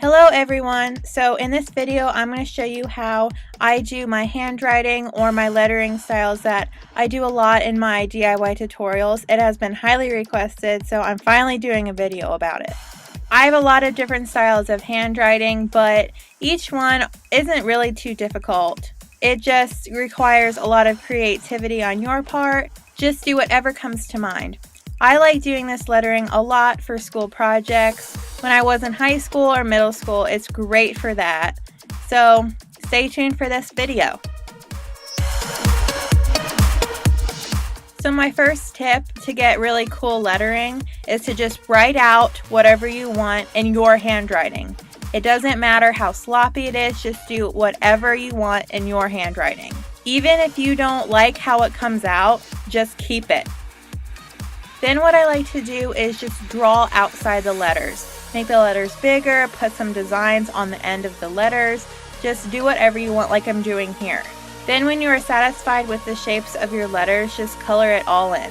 Hello everyone! So in this video I'm going to show you how I do my handwriting or my lettering styles that I do a lot in my DIY tutorials. It has been highly requested, so I'm finally doing a video about it. I have a lot of different styles of handwriting, but each one isn't really too difficult. It just requires a lot of creativity on your part. Just do whatever comes to mind. I like doing this lettering a lot for school projects. When I was in high school or middle school, it's great for that. So stay tuned for this video. So my first tip to get really cool lettering is to just write out whatever you want in your handwriting. It doesn't matter how sloppy it is, just do whatever you want in your handwriting. Even if you don't like how it comes out, just keep it. Then what I like to do is just draw outside the letters. Make the letters bigger, put some designs on the end of the letters. Just do whatever you want like I'm doing here. Then when you are satisfied with the shapes of your letters, just color it all in.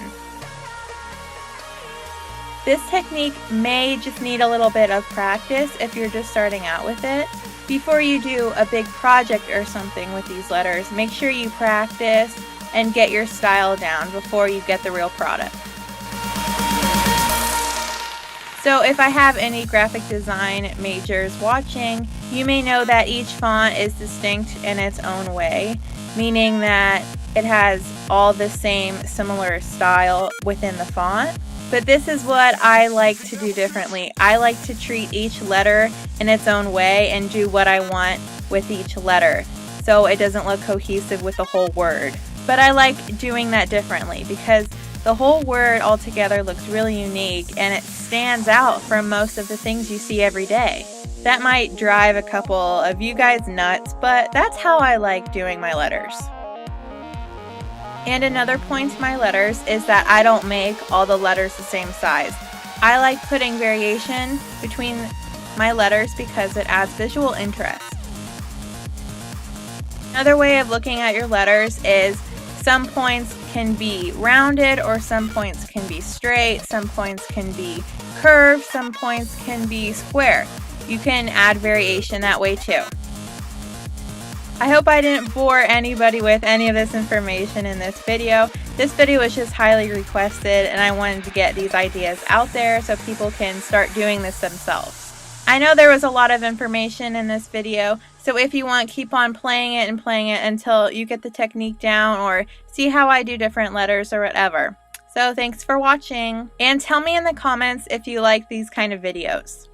This technique may just need a little bit of practice if you're just starting out with it. Before you do a big project or something with these letters, make sure you practice and get your style down before you get the real product. So if I have any graphic design majors watching, you may know that each font is distinct in its own way, meaning that it has all the same similar style within the font. But this is what I like to do differently. I like to treat each letter in its own way and do what I want with each letter, so it doesn't look cohesive with the whole word. But I like doing that differently because the whole word altogether looks really unique and it stands out from most of the things you see every day. That might drive a couple of you guys nuts, but that's how I like doing my letters. And another point to my letters is that I don't make all the letters the same size. I like putting variation between my letters because it adds visual interest. Another way of looking at your letters is some points can be rounded or some points can be straight, some points can be curved, some points can be square. You can add variation that way too. I hope I didn't bore anybody with any of this information in this video. This video was just highly requested and I wanted to get these ideas out there so people can start doing this themselves. I know there was a lot of information in this video, so if you want, keep on playing it until you get the technique down or see how I do different letters or whatever. So thanks for watching, and tell me in the comments if you like these kind of videos.